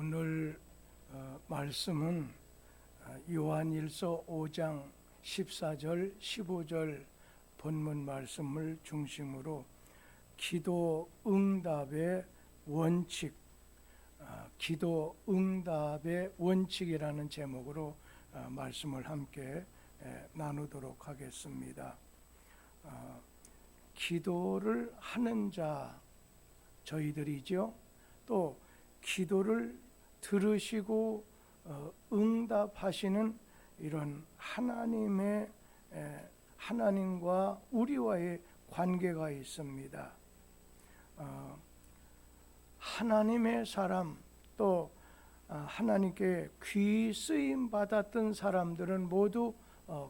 오늘 말씀은 요한일서 5장 14절 15절 본문 말씀을 중심으로 기도 응답의 원칙, 기도 응답의 원칙이라는 제목으로 말씀을 함께 나누도록 하겠습니다. 기도를 하는 자 저희들이죠. 또 기도를 들으시고 응답하시는 이런 하나님과 우리와의 관계가 있습니다. 하나님의 사람, 또 하나님께 귀 쓰임 받았던 사람들은 모두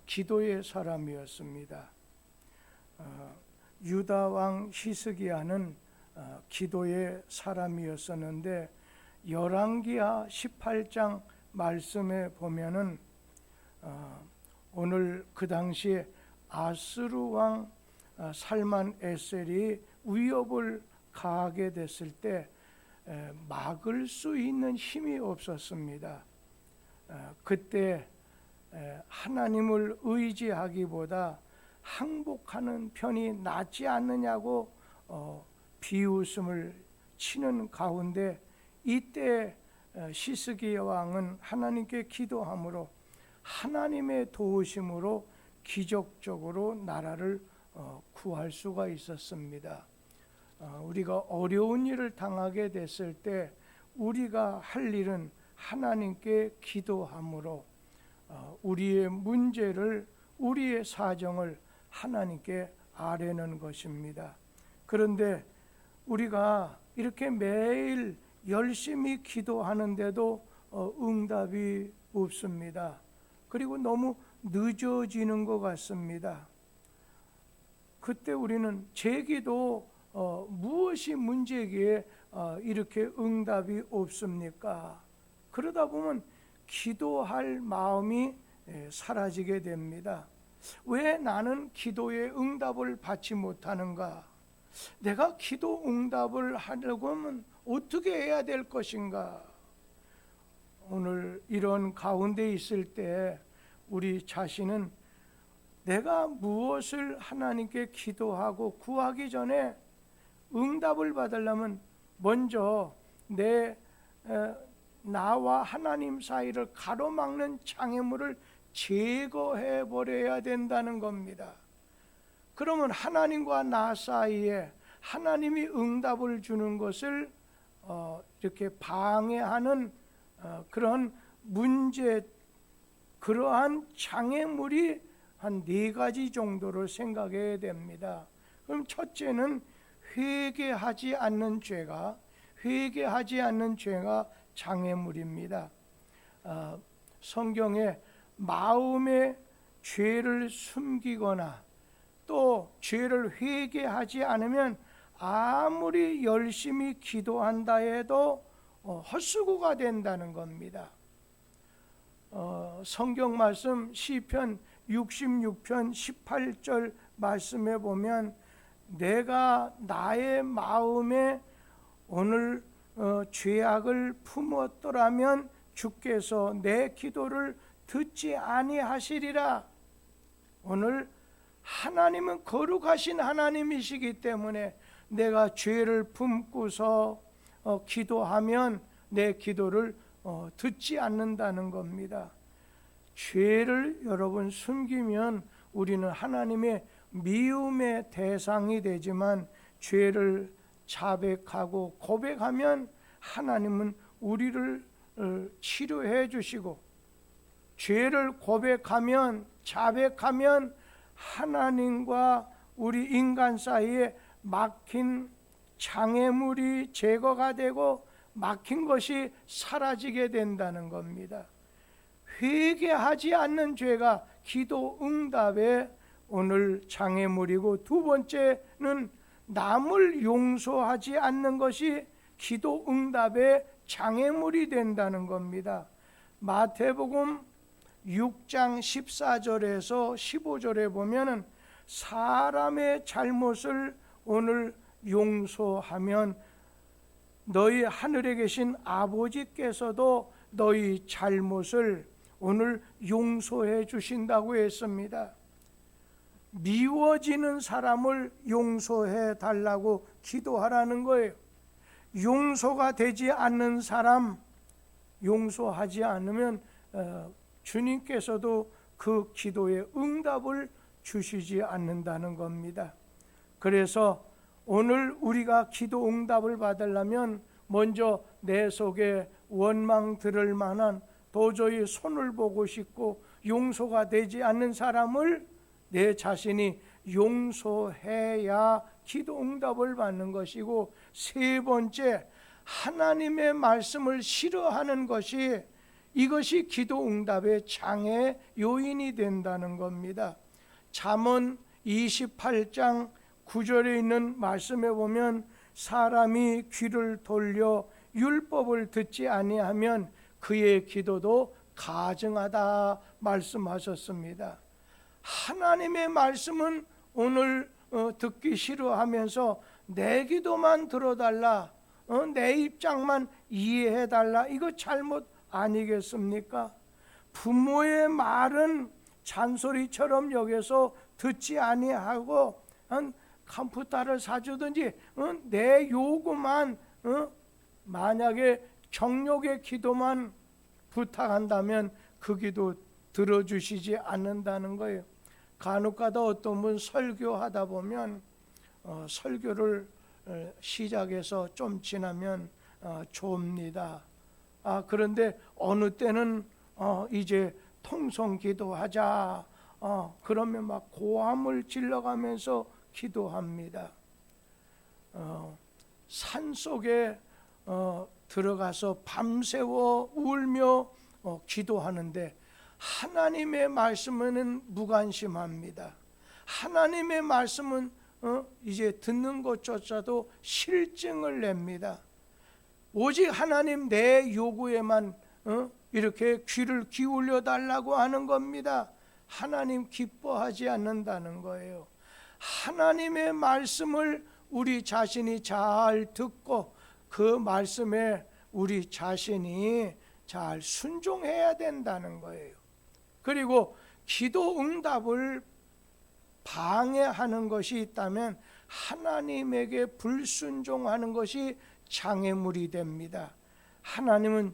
기도의 사람이었습니다. 유다 왕 히스기야는 기도의 사람이었었는데 열왕기하 18장 말씀에 보면은 오늘 그 당시에 아스루 왕 살만 에셀이 위협을 가하게 됐을 때 막을 수 있는 힘이 없었습니다. 그때 하나님을 의지하기보다 항복하는 편이 낫지 않느냐고 비웃음을 치는 가운데 이때 히스기야 왕은 하나님께 기도함으로 하나님의 도우심으로 기적적으로 나라를 구할 수가 있었습니다. 우리가 어려운 일을 당하게 됐을 때 우리가 할 일은 하나님께 기도함으로 우리의 문제를, 우리의 사정을 하나님께 아뢰는 것입니다. 그런데 우리가 이렇게 매일 열심히 기도하는데도 응답이 없습니다. 그리고 너무 늦어지는 것 같습니다. 그때 우리는 제 기도 무엇이 문제기에 이렇게 응답이 없습니까? 그러다 보면 기도할 마음이 사라지게 됩니다. 왜 나는 기도의 응답을 받지 못하는가? 내가 기도 응답을 하려고 하면 어떻게 해야 될 것인가? 오늘 이런 가운데 있을 때 우리 자신은 내가 무엇을 하나님께 기도하고 구하기 전에 응답을 받으려면 먼저 나와 하나님 사이를 가로막는 장애물을 제거해 버려야 된다는 겁니다. 그러면 하나님과 나 사이에 하나님이 응답을 주는 것을 이렇게 방해하는 그런 문제, 그러한 장애물이 한 4가지 정도를 생각해야 됩니다. 그럼 첫째는 회개하지 않는 죄가 장애물입니다. 성경에 마음의 죄를 숨기거나 또 죄를 회개하지 않으면 아무리 열심히 기도한다 해도 헛수고가 된다는 겁니다. 성경 말씀 시편 66편 18절 말씀에 보면 내가 나의 마음에 오늘 죄악을 품었더라면 주께서 내 기도를 듣지 아니하시리라. 오늘 하나님은 거룩하신 하나님이시기 때문에 내가 죄를 품고서 기도하면 내 기도를 듣지 않는다는 겁니다. 죄를 여러분 숨기면 우리는 하나님의 미움의 대상이 되지만 죄를 자백하고 고백하면 하나님은 우리를 치료해 주시고 죄를 고백하면 자백하면 하나님과 우리 인간 사이에 막힌 장애물이 제거가 되고 막힌 것이 사라지게 된다는 겁니다. 회개하지 않는 죄가 기도 응답의 오늘 장애물이고, 두 번째는 남을 용서하지 않는 것이 기도 응답의 장애물이 된다는 겁니다. 마태복음 6장 14절에서 15절에 보면은 사람의 잘못을 오늘 용서하면 너희 하늘에 계신 아버지께서도 너희 잘못을 오늘 용서해 주신다고 했습니다. 미워지는 사람을 용서해 달라고 기도하라는 거예요. 용서가 되지 않는 사람, 용서하지 않으면 주님께서도 그 기도에 응답을 주시지 않는다는 겁니다. 그래서 오늘 우리가 기도 응답을 받으려면 먼저 내 속에 원망 들을 만한, 도저히 손을 보고 싶고 용서가 되지 않는 사람을 내 자신이 용서해야 기도 응답을 받는 것이고, 세 번째, 하나님의 말씀을 싫어하는 것이, 이것이 기도 응답의 장애 요인이 된다는 겁니다. 잠언 28장 9절에 있는 말씀에 보면 사람이 귀를 돌려 율법을 듣지 아니하면 그의 기도도 가증하다 말씀하셨습니다. 하나님의 말씀은 오늘 듣기 싫어하면서 내 기도만 들어달라, 내 입장만 이해해달라, 이거 잘못 아니겠습니까? 부모의 말은 잔소리처럼 여겨서 듣지 아니하고 컴퓨터를 사주든지 내 요구만, 만약에 정욕의 기도만 부탁한다면 그 기도 들어주시지 않는다는 거예요. 간혹가다 어떤 분 설교하다 보면 설교를 시작해서 좀 지나면 좁니다. 그런데 어느 때는 이제 통성 기도하자, 그러면 막 고함을 질러가면서 기도합니다. 산속에 들어가서 밤새워 울며 기도하는데 하나님의 말씀은 무관심합니다. 하나님의 말씀은 이제 듣는 것조차도 실증을 냅니다. 오직 하나님 내 요구에만 이렇게 귀를 기울여 달라고 하는 겁니다. 하나님 기뻐하지 않는다는 거예요. 하나님의 말씀을 우리 자신이 잘 듣고 그 말씀에 우리 자신이 잘 순종해야 된다는 거예요. 그리고 기도 응답을 방해하는 것이 있다면 하나님에게 불순종하는 것이 장애물이 됩니다. 하나님은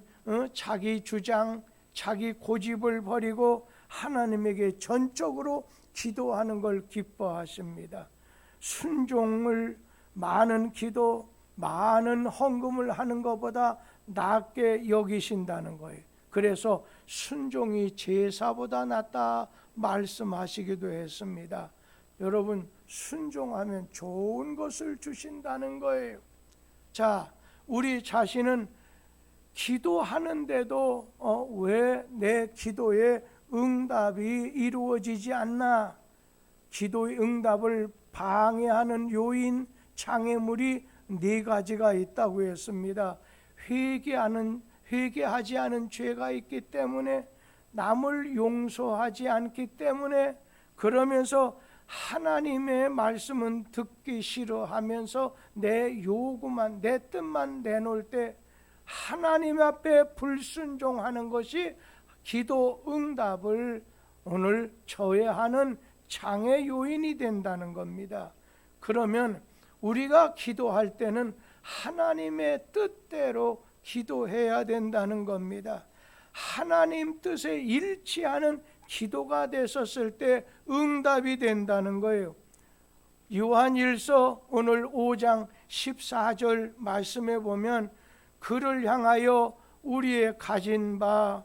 자기 주장, 자기 고집을 버리고 하나님에게 전적으로 기도하는 걸 기뻐하십니다. 순종을, 많은 기도, 많은 헌금을 하는 것보다 낫게 여기신다는 거예요. 그래서 순종이 제사보다 낫다 말씀하시기도 했습니다. 여러분, 순종하면 좋은 것을 주신다는 거예요. 자, 우리 자신은 기도하는데도 왜 내 기도에 응답이 이루어지지 않나? 기도의 응답을 방해하는 요인, 장애물이 4가지가 있다고 했습니다. 회개하지 않은 죄가 있기 때문에, 남을 용서하지 않기 때문에, 그러면서 하나님의 말씀은 듣기 싫어하면서 내 요구만, 내 뜻만 내놓을 때 하나님 앞에 불순종하는 것이 기도 응답을 오늘 저해하는 장애 요인이 된다는 겁니다. 그러면 우리가 기도할 때는 하나님의 뜻대로 기도해야 된다는 겁니다. 하나님 뜻에 일치하는 기도가 됐었을 때 응답이 된다는 거예요. 요한일서 오늘 5장 14절 말씀에 보면 그를 향하여 우리의 가진 바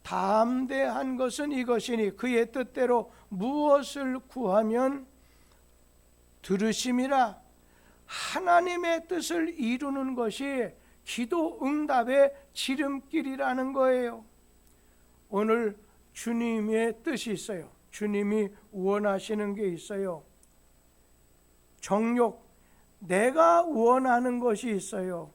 담대한 것은 이것이니 그의 뜻대로 무엇을 구하면 들으심이라. 하나님의 뜻을 이루는 것이 기도 응답의 지름길이라는 거예요. 오늘 주님의 뜻이 있어요. 주님이 원하시는 게 있어요. 정욕, 내가 원하는 것이 있어요.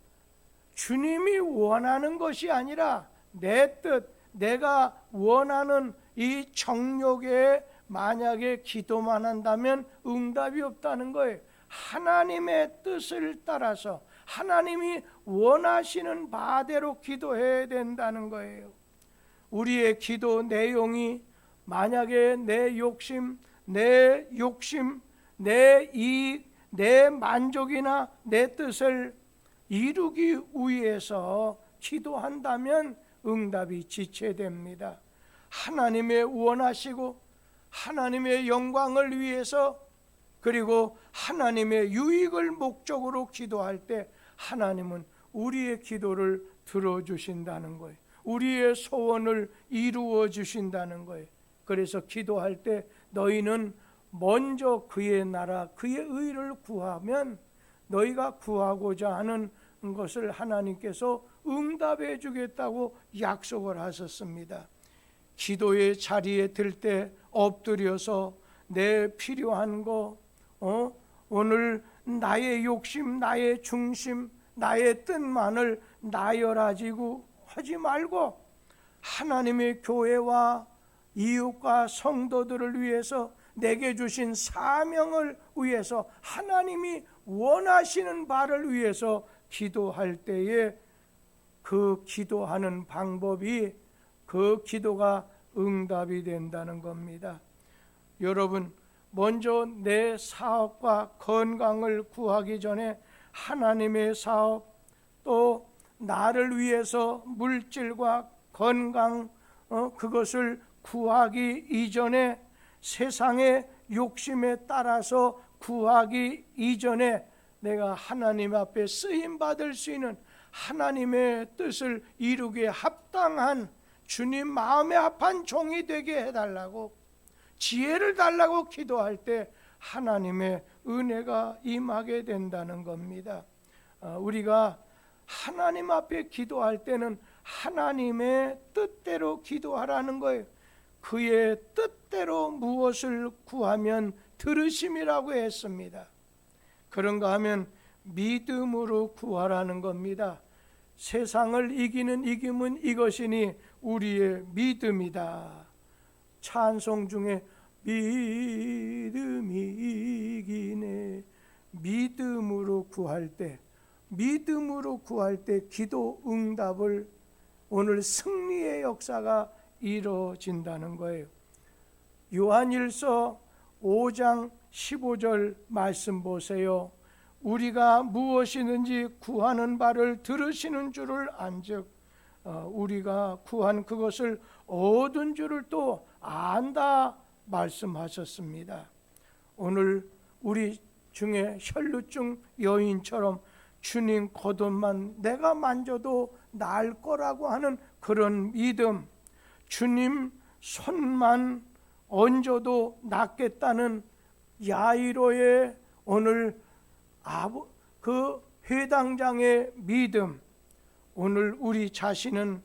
주님이 원하는 것이 아니라 내 뜻, 내가 원하는 이 정욕에 만약에 기도만 한다면 응답이 없다는 거예요. 하나님의 뜻을 따라서, 하나님이 원하시는 바대로 기도해야 된다는 거예요. 우리의 기도 내용이 만약에 내 욕심, 내 이익, 내 만족이나 내 뜻을 이루기 위해서 기도한다면 응답이 지체됩니다. 하나님의 원하시고 하나님의 영광을 위해서 그리고 하나님의 유익을 목적으로 기도할 때 하나님은 우리의 기도를 들어주신다는 거예요. 우리의 소원을 이루어 주신다는 거예요. 그래서 기도할 때 너희는 먼저 그의 나라, 그의 의를 구하면 너희가 구하고자 하는 것을 하나님께서 응답해 주겠다고 약속을 하셨습니다. 기도의 자리에 들 때 엎드려서 내 필요한 거, 오늘 나의 욕심, 나의 중심, 나의 뜻만을 나열하지고 하지 말고 하나님의 교회와 이웃과 성도들을 위해서 내게 주신 사명을 위해서 하나님이 원하시는 바를 위해서 기도할 때에 그 기도하는 방법이 그 기도가 응답이 된다는 겁니다. 여러분, 먼저 내 사업과 건강을 구하기 전에 하나님의 사업, 또 나를 위해서 물질과 건강, 그것을 구하기 이전에 세상의 욕심에 따라서 구하기 이전에 내가 하나님 앞에 쓰임 받을 수 있는 하나님의 뜻을 이루기에 합당한 주님 마음에 합한 종이 되게 해달라고, 지혜를 달라고 기도할 때 하나님의 은혜가 임하게 된다는 겁니다. 우리가 하나님 앞에 기도할 때는 하나님의 뜻대로 기도하라는 거예요. 그의 뜻대로 무엇을 구하면 들으심이라고 했습니다. 그런가 하면 믿음으로 구하라는 겁니다. 세상을 이기는 이김은 이것이니 우리의 믿음이다. 찬송 중에 믿음이 이기네, 믿음으로 구할 때 기도 응답을, 오늘 승리의 역사가 이루어진다는 거예요. 요한일서 5장 15절 말씀 보세요. 우리가 무엇이든지 구하는 바를 들으시는 줄을 안즉 우리가 구한 그것을 얻은 줄을 또 안다 말씀하셨습니다. 오늘 우리 중에 혈루증 여인처럼 주님 겉옷만 내가 만져도 나을 거라고 하는 그런 믿음, 주님 손만 얹어도 낫겠다는 야이로의 오늘 그 회당장의 믿음, 오늘 우리 자신은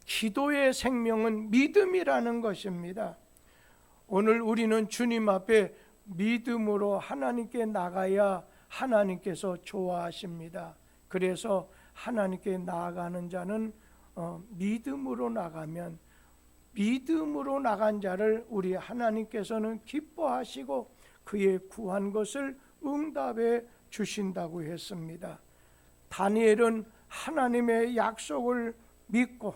기도의 생명은 믿음이라는 것입니다. 오늘 우리는 주님 앞에 믿음으로 하나님께 나가야 하나님께서 좋아하십니다. 그래서 하나님께 나아가는 자는 믿음으로 나가면, 믿음으로 나간 자를 우리 하나님께서는 기뻐하시고 그의 구한 것을 응답해 주신다고 했습니다. 다니엘은 하나님의 약속을 믿고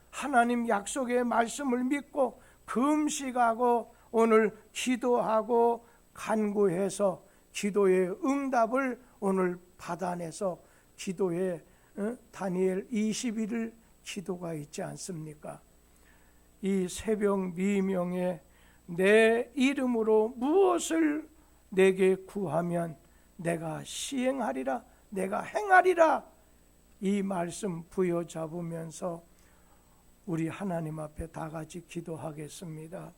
하나님 약속의 말씀을 믿고 금식하고 오늘 기도하고 간구해서 기도의 응답을 오늘 받아내서 기도에 다니엘 20일을 기도가 있지 않습니까? 이 새벽 미명에 내 이름으로 무엇을 내게 구하면 내가 시행하리라, 내가 행하리라, 이 말씀 부여잡으면서 우리 하나님 앞에 다 같이 기도하겠습니다.